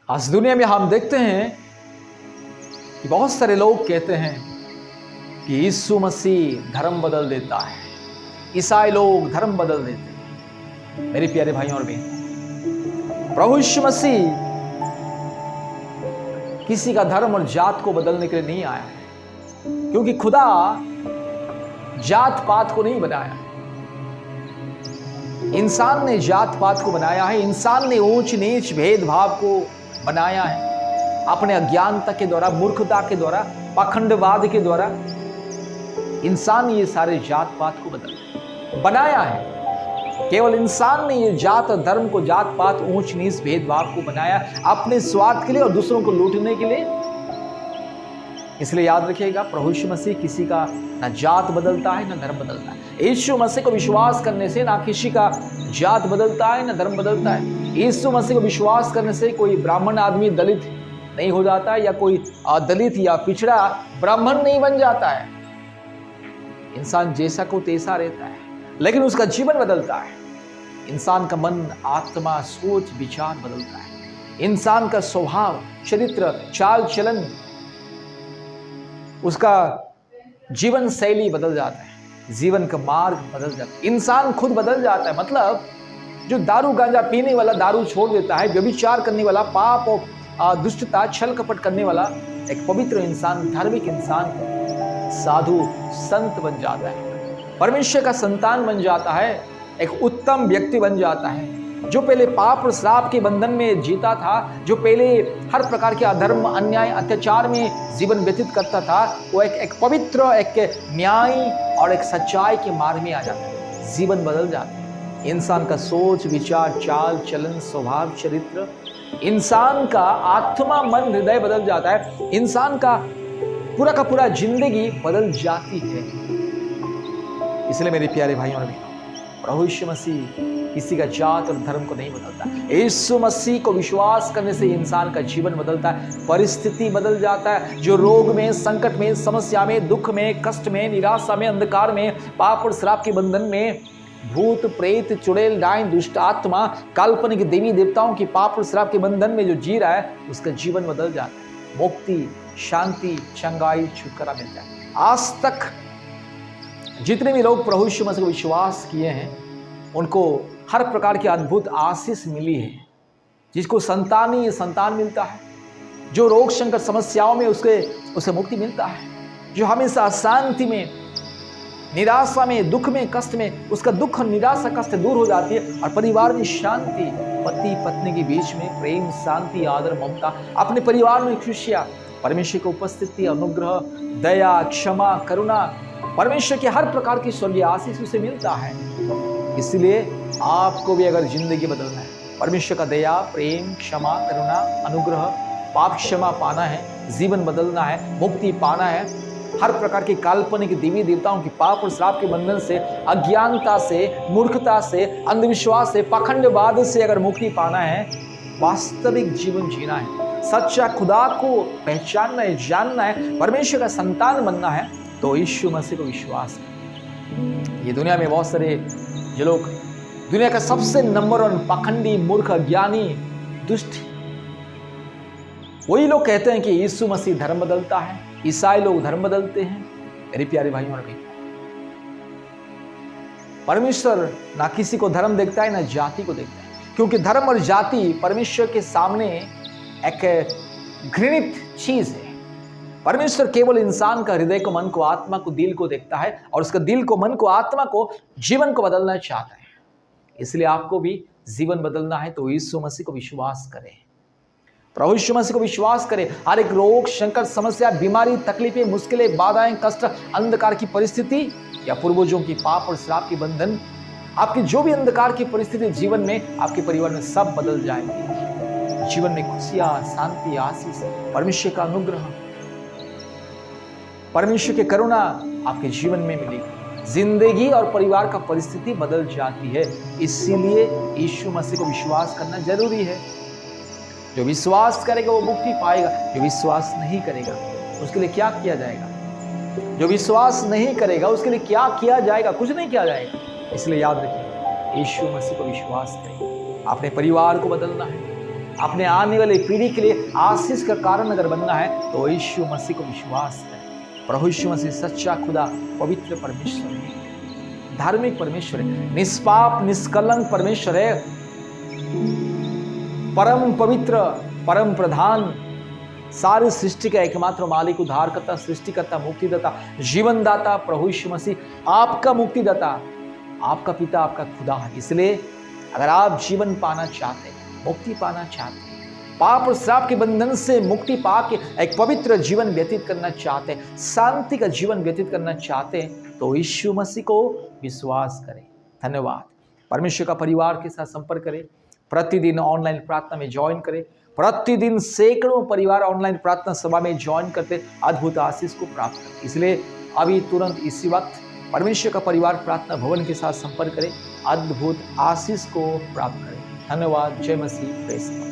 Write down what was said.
आज दुनिया में हम देखते हैं कि बहुत सारे लोग कहते हैं कि यीशु मसीह धर्म बदल देता है, ईसाई लोग धर्म बदल देते हैं। मेरे प्यारे भाइयों और बहनों, प्रभु यीशु मसीह किसी का धर्म और जात को बदलने के लिए नहीं आया है, क्योंकि खुदा जात पात को नहीं बनाया है। इंसान ने जात पात को बनाया है, इंसान ने ऊंच नीच भेदभाव को बनाया है अपने अज्ञानता के द्वारा, मूर्खता के द्वारा, पाखंडवाद के द्वारा। इंसान ये सारे जात पात को बनाया है। केवल इंसान ने ये जात और धर्म को, जात पात, ऊंच नीच भेदभाव को बनाया अपने स्वार्थ के लिए और दूसरों को लूटने के लिए। इसलिए याद रखिएगा, प्रभु यीशु मसीह किसी का ना जात बदलता है ना धर्म बदलता है। यीशु मसीह को विश्वास करने से ना किसी का जात बदलता है ना धर्म बदलता है। यीशु मसीह को विश्वास करने से कोई ब्राह्मण आदमी दलित नहीं हो जाता है, या कोई दलित या पिछड़ा ब्राह्मण नहीं बन जाता है। इंसान जैसा को तैसा रहता है, लेकिन उसका जीवन बदलता है। इंसान का मन, आत्मा, सोच, विचार बदलता है। इंसान का स्वभाव, चरित्र, चाल चलन, उसका जीवन शैली बदल जाता है, जीवन का मार्ग बदल जाता है, इंसान खुद बदल जाता है। मतलब जो दारू गांजा पीने वाला दारू छोड़ देता है, व्यभिचार करने वाला, पाप और दुष्टता, छल कपट करने वाला एक पवित्र इंसान, धार्मिक इंसान, साधु संत बन जाता है, परमेश्वर का संतान बन जाता है, एक उत्तम व्यक्ति बन जाता है। जो पहले पाप और श्राप के बंधन में जीता था, जो पहले हर प्रकार के अधर्म, अन्याय, अत्याचार में जीवन व्यतीत करता था, वो एक पवित्र, एक न्याय और एक सच्चाई के मार्ग में आ जाता है। जीवन बदल जाता है। इंसान का सोच, विचार, चाल चलन, स्वभाव, चरित्र, इंसान का आत्मा, मन, हृदय बदल जाता है। इंसान का पूरा जिंदगी बदल जाती है। इसलिए मेरे प्यारे भाइयों और बहनों, प्रभु यीशु मसीह किसी का जात और धर्म को नहीं बदलता। यीशु मसीह को विश्वास करने से इंसान का जीवन बदलता है, परिस्थिति बदल जाता है। जो रोग में, संकट में, समस्या में, दुख में, कष्ट में, निराशा में, अंधकार में, पाप और श्राप के बंधन में, भूत प्रेत, चुड़ैल, डायन, दुष्ट आत्मा, काल्पनिक देवी देवताओं की पाप और श्राप के बंधन में जो जी रहा है, उसका जीवन बदल जाता है। मुक्ति, शांति, चंगाई, छुटकारा मिलता है। आज तक जितने भी लोग प्रभु यीशु मसीह को विश्वास किए हैं, उनको हर प्रकार की अद्भुत आशीष मिली है। जिसको संतान ही संतान मिलता है, जो रोग संकट समस्याओं में उसे मुक्ति मिलता है, जो हमेशा अशांति में, निराशा में, दुख में, कष्ट में, उसका दुख और निराशा, कष्ट दूर हो जाती है और परिवार में शांति, पति पत्नी के बीच में प्रेम, शांति, आदर, ममता, अपने परिवार में खुशियां, परमेश्वर की उपस्थिति, अनुग्रह, दया, क्षमा, करुणा, परमेश्वर के हर प्रकार की स्वर्गीय आशीष उसे मिलता है। इसलिए आपको भी अगर जिंदगी बदलना है, परमेश्वर का दया, प्रेम, क्षमा, करुणा, अनुग्रह, पाप क्षमा पाना है, जीवन बदलना है, मुक्ति पाना है, हर प्रकार के काल्पनिक देवी देवताओं की पाप और श्राप के बंधन से, अज्ञानता से, मूर्खता से, अंधविश्वास से, पाखंडवाद से अगर मुक्ति पाना है, वास्तविक जीवन जीना है, सच्चा खुदा को पहचानना है, जानना है, परमेश्वर का संतान बनना है, तो यीशु मसीह को विश्वास करें। ये दुनिया में बहुत सारे जो लोग, दुनिया का सबसे नंबर 1 पाखंडी, मूर्ख, ज्ञानी, दुष्ट, वही लोग कहते हैं कि यीशु मसीह धर्म बदलता है, ईसाई लोग धर्म बदलते हैं। मेरे प्यारे भाइयों और बहनों, परमेश्वर ना किसी को धर्म देखता है ना जाति को देखता है, क्योंकि धर्म और जाति परमेश्वर के सामने एक घृणित चीज है। परमेश्वर केवल इंसान का हृदय को, मन को, आत्मा को, दिल को देखता है और उसका दिल को, मन को, आत्मा को, जीवन को बदलना चाहता है। इसलिए आपको भी जीवन बदलना है तो यीशु मसीह को विश्वास करें, प्रभु यीशु मसीह को विश्वास करें। हर एक रोग, संकट, समस्या, बीमारी, तकलीफें, मुश्किलें, बाधाएं, कष्ट, अंधकार की परिस्थिति या पूर्वजों की पाप और श्राप के बंधन, आपकी जो भी अंधकार की परिस्थिति जीवन में, आपके परिवार में सब बदल जाएंगे। जीवन में खुशियां, शांति, आशीष, परमेश्वर का अनुग्रह, परमेश्वर की करुणा आपके जीवन में मिलेगी। जिंदगी और परिवार का परिस्थिति बदल जाती है। इसीलिए यीशु मसीह को विश्वास करना जरूरी है। जो विश्वास करेगा वो मुक्ति पाएगा, जो विश्वास नहीं करेगा उसके लिए क्या किया जाएगा? जो विश्वास नहीं करेगा उसके लिए क्या किया जाएगा? कुछ नहीं किया जाएगा। इसलिए याद रखिए, यीशु मसीह को विश्वास करें। अपने परिवार को बदलना है, अपने आने वाली पीढ़ी के लिए आशीष का कारण अगर बनना है तो यीशु मसीह को विश्वास करें। प्रभु यीशु मसीह सच्चा खुदा, पवित्र परमेश्वर है, धार्मिक परमेश्वर है, निष्पाप निष्कलंक परमेश्वर है, परम पवित्र, परम प्रधान, सारी सृष्टि का एकमात्र मालिक, उद्धारकर्ता, सृष्टिकर्ता, मुक्तिदाता, जीवनदाता प्रभु यीशु मसीह आपका मुक्तिदाता, आपका पिता, आपका खुदा है। इसलिए अगर आप जीवन पाना चाहते हैं, मुक्ति पाना चाहते हैं, पाप और श्राप के बंधन से मुक्ति पाके एक पवित्र जीवन व्यतीत करना चाहते हैं, शांति का जीवन व्यतीत करना चाहते हैं, तो यीशु मसीह को विश्वास करें। धन्यवाद। परमेश्वर का परिवार के साथ संपर्क करें, प्रतिदिन ऑनलाइन प्रार्थना में ज्वाइन करें। प्रतिदिन सैकड़ों परिवार ऑनलाइन प्रार्थना सभा में ज्वाइन करते अद्भुत आशीष को प्राप्त करते। इसलिए अभी तुरंत इसी वक्त परमेश्वर का परिवार प्रार्थना भवन के साथ संपर्क करें, अद्भुत आशीष को प्राप्त करें। धन्यवाद। जय मसीह। प्रेस।